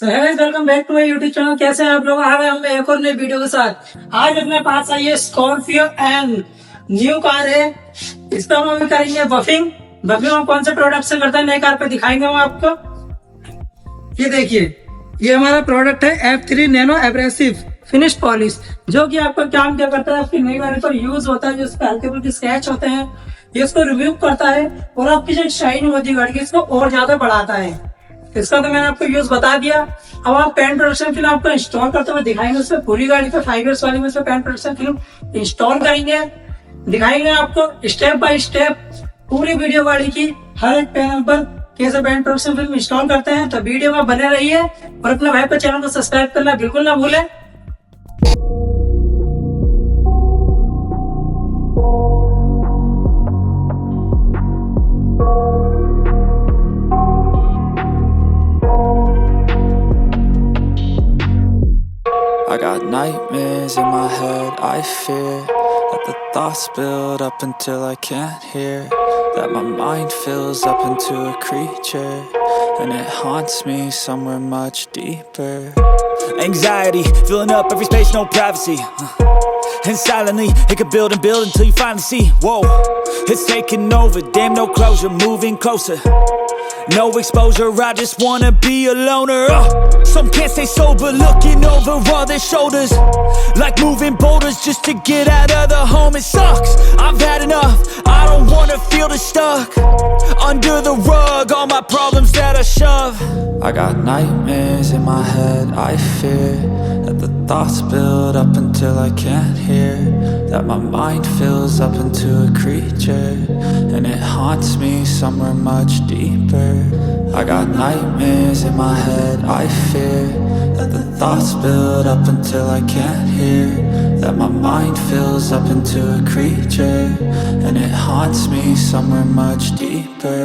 Welcome back to my YouTube channel. कैसे हैं आप लोग? आ गए हम एक और नई वीडियो के साथ। आज अपने पास आई है स्कॉर्पियो एन, न्यू कार है। इसका हम अभी करेंगे बफिंग। बफिंग हम कौन से प्रोडक्ट से करते हैं नई कार पे दिखाएंगे हम आपको। ये देखिए, ये हमारा प्रोडक्ट है F3 nano abrasive finish polish, जो कि आपका काम क्या करता है, आपकी नई गाड़ी पर यूज होता है। जो इसके हल्के फुल्के स्क्रैच होते हैं, ये इसको रिमूव करता है और आपकी जो शाइन होती है गाड़ी की, इसको और ज्यादा बढ़ाता है। इसका तो मैंने आपको यूज बता दिया। अब आप पेंट प्रोडक्शन फिल्म आपको इंस्टॉल करते हुए दिखाएंगे। उसमें पूरी गाड़ी पे 5 इयर्स वाली में से पेंट प्रोडक्शन फिल्म इंस्टॉल करेंगे, दिखाएंगे आपको स्टेप बाय स्टेप पूरी वीडियो गाड़ी की हर एक पैनल पर कैसे पेंट प्रोडक्शन फिल्म इंस्टॉल करते हैं। तो वीडियो में बने रहिए और अपने भाई के चैनल को सब्सक्राइब करना बिल्कुल ना भूलें। I got nightmares in my head, I fear that the thoughts build up until I can't hear, that my mind fills up into a creature, and it haunts me somewhere much deeper. Anxiety, filling up every space, no privacy, and silently, it could build and build until you finally see, whoa, it's taking over, damn no closure, moving closer. No exposure, I just wanna be a loner. Some can't stay sober, looking over all their shoulders, like moving boulders just to get out of the home. It sucks, I've had enough, I don't wanna feel the stuck under the rug, all my problems that I shove. I got nightmares in my head, I fear that the thoughts build up until I can't hear, that my mind fills up into a creature, and it haunts me somewhere much deeper. I got nightmares in my head, I fear that the thoughts build up until I can't hear, that my mind fills up into a creature, and it haunts me somewhere much deeper.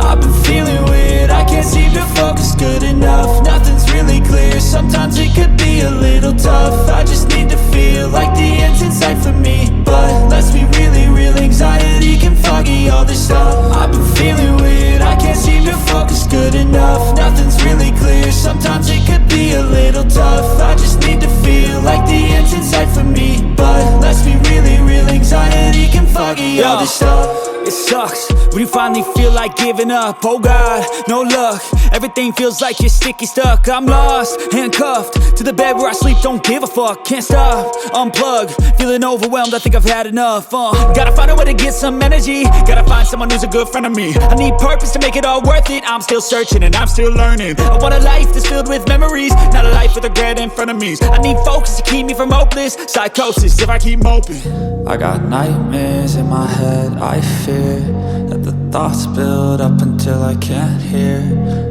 I've been feeling weird, I can't seem to focus good enough, nothing's really clear, sometimes it could be a little tough. I just need to feel like the end's in sight for me, but let's be really real, anxiety can foggy all this stuff. I've been feeling weird, I can't seem to focus good enough, nothing's really clear, sometimes it could be a little tough. I just need to feel like the end's in sight for me, but let's be really real, anxiety can foggy all this stuff. It sucks when you finally feel like giving up. Oh God, no luck, everything feels like you're sticky stuck. I'm lost, handcuffed to the bed where I sleep, don't give a fuck. Can't stop, unplug, feeling overwhelmed, I think I've had enough. Gotta find a way to get some energy, gotta find someone who's a good friend of me. I need purpose to make it all worth it, I'm still searching and I'm still learning. I want a life that's filled with memories, not a life with regret in front of me. I need focus to keep me from hopeless psychosis if I keep moping. I got nightmares in my head, I fear that the thoughts build up until I can't hear,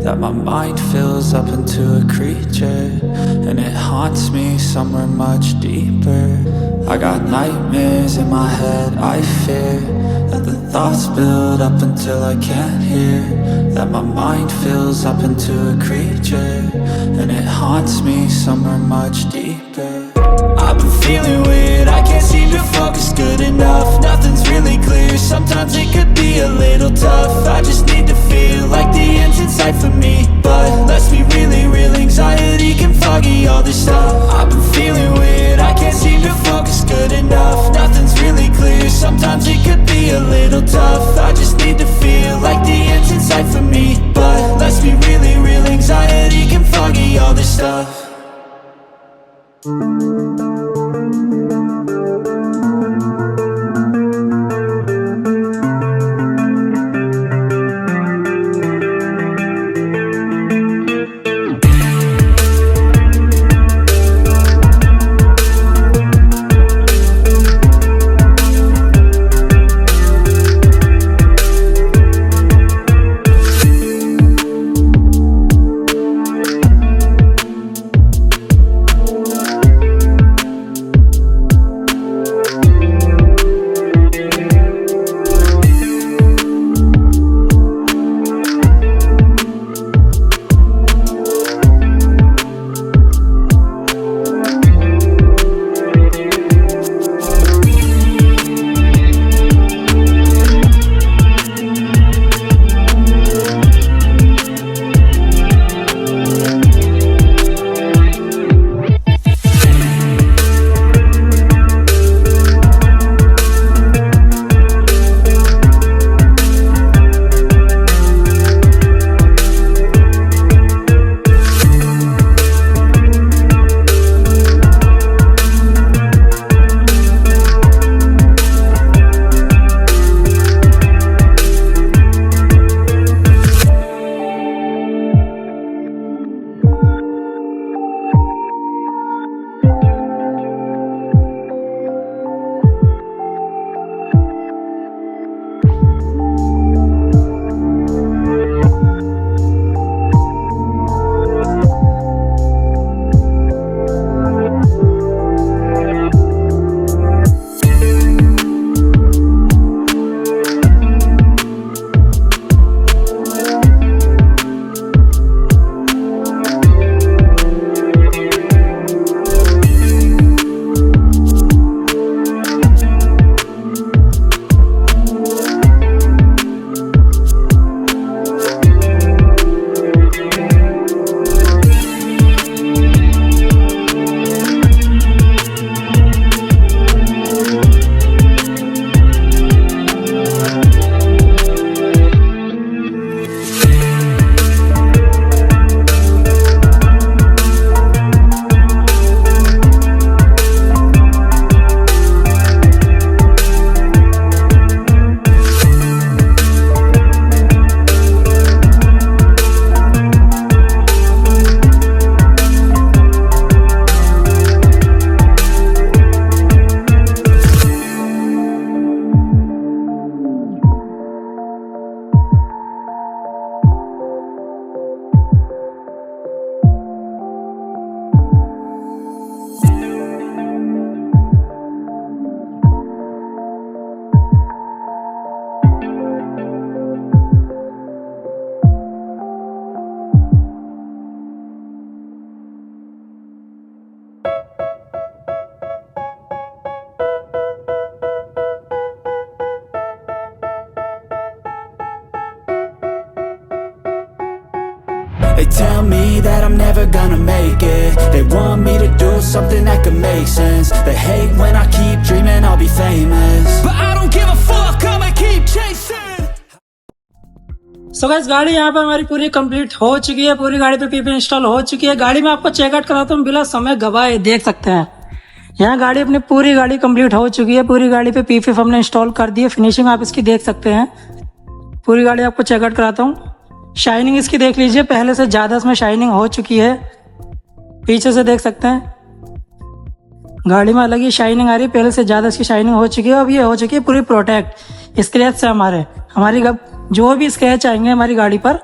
that my mind fills up into a creature, and it haunts me somewhere much deeper. I got nightmares in my head, I fear that the thoughts build up until I can't hear, that my mind fills up into a creature, and it haunts me somewhere much deeper. I've been feeling weird, I can't seem to focus good enough, nothing's really clear, sometimes it could be a little tough. I just need to feel like the end's in sight for me, but let's be really real, anxiety can foggy all this stuff. I've been feeling weird, I can't seem to focus good enough, nothing's really clear, sometimes it could be a little tough. I just need to feel like the end's in sight for me, but let's be really real, anxiety can foggy all this stuff. something that could make sense. They hate when I keep dreaming I'll be famous, but I don't give a fuck, I'ma keep chasing. So guys गाड़ी यहाँ पर हमारी पूरी complete हो चुकी है, पूरी गाड़ी पे पीपी इंस्टॉल हो चुकी है। गाड़ी में आपको चेकआउट कराता हूँ बिना समय गवाए, देख सकते हैं यहाँ गाड़ी अपनी पूरी गाड़ी कंप्लीट हो चुकी है। पूरी गाड़ी पे पीपी हमने इंस्टॉल कर दी है, फिनिशिंग आप इसकी देख सकते हैं। पूरी गाड़ी आपको चेकआउट कराता हूँ। शाइनिंग इसकी देख लीजिए, पहले से ज़्यादा इसमें शाइनिंग हो चुकी है। पीछे से देख सकते हैं गाड़ी में अलग ही शाइनिंग आ रही है, पहले से ज़्यादा इसकी शाइनिंग हो चुकी है। अब ये हो चुकी है पूरी प्रोटेक्ट स्क्रैच से। हमारी जो भी स्क्रैच आएंगे हमारी गाड़ी पर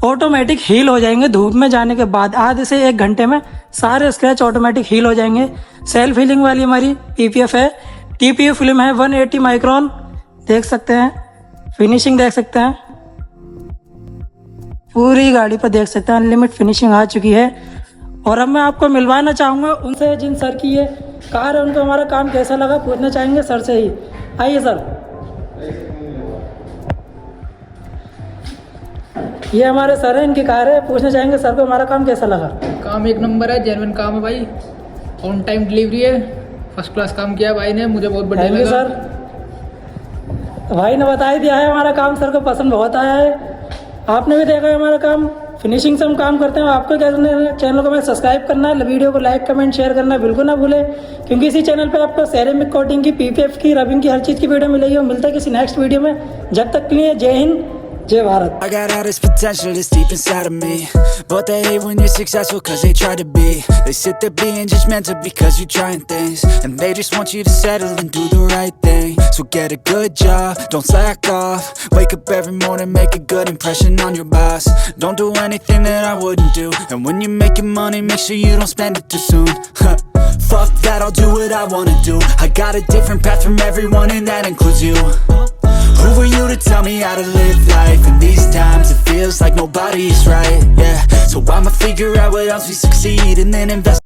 ऑटोमेटिक हील हो जाएंगे। धूप में जाने के बाद आधे से 1 घंटे में सारे स्क्रैच ऑटोमेटिक हील हो जाएंगे। सेल्फ हीलिंग वाली हमारी पीपीएफ है। टीपीयू फिल्म है 180 माइक्रोन, देख सकते हैं। फिनिशिंग देख सकते हैं, पूरी गाड़ी पर देख सकते हैं अनलिमिटेड फिनिशिंग आ चुकी है। और अब मैं आपको मिलवाना चाहूँगा उनसे जिन सर की ये कार है, उनको हमारा काम कैसा लगा पूछना चाहेंगे सर से ही। आइए सर। ये हमारे सर है, इनकी कार है, पूछना चाहेंगे सर को हमारा काम कैसा लगा। काम एक नंबर है, जेन्युइन काम है भाई। ऑन टाइम डिलीवरी है, फर्स्ट क्लास काम किया भाई ने, मुझे बहुत बढ़िया लगा। सर भाई ने बता ही दिया है, हमारा काम सर को पसंद बहुत आया है। आपने भी देखा है हमारा काम, फिनिशिंग से हम काम करते हैं। आपको क्या करना है, चैनल को मैं सब्सक्राइब करना, वीडियो को लाइक कमेंट शेयर करना बिल्कुल ना भूलें, क्योंकि इसी चैनल पे आपको सेरेमिक कोटिंग की, पीपीएफ की, रबिंग की हर चीज़ की वीडियो मिलेगी। और मिलता है किसी नेक्स्ट वीडियो में, जब तक के लिए जय हिंद जय Bharat. I got all this potential that's deep inside of me, but they hate when you're successful cause they try to be. They sit there being judgmental because you're trying things, and they just want you to settle and do the right thing. So get a good job, don't slack off, wake up every morning, make a good impression on your boss. Don't do anything that I wouldn't do, and when you're making money make sure you don't spend it too soon. Fuck that, I'll do what I wanna do. I got a different path from everyone and that includes you. Who are you to tell me how to live life? In these times it feels like nobody is right, yeah. So I'ma figure out what else we succeed and then invest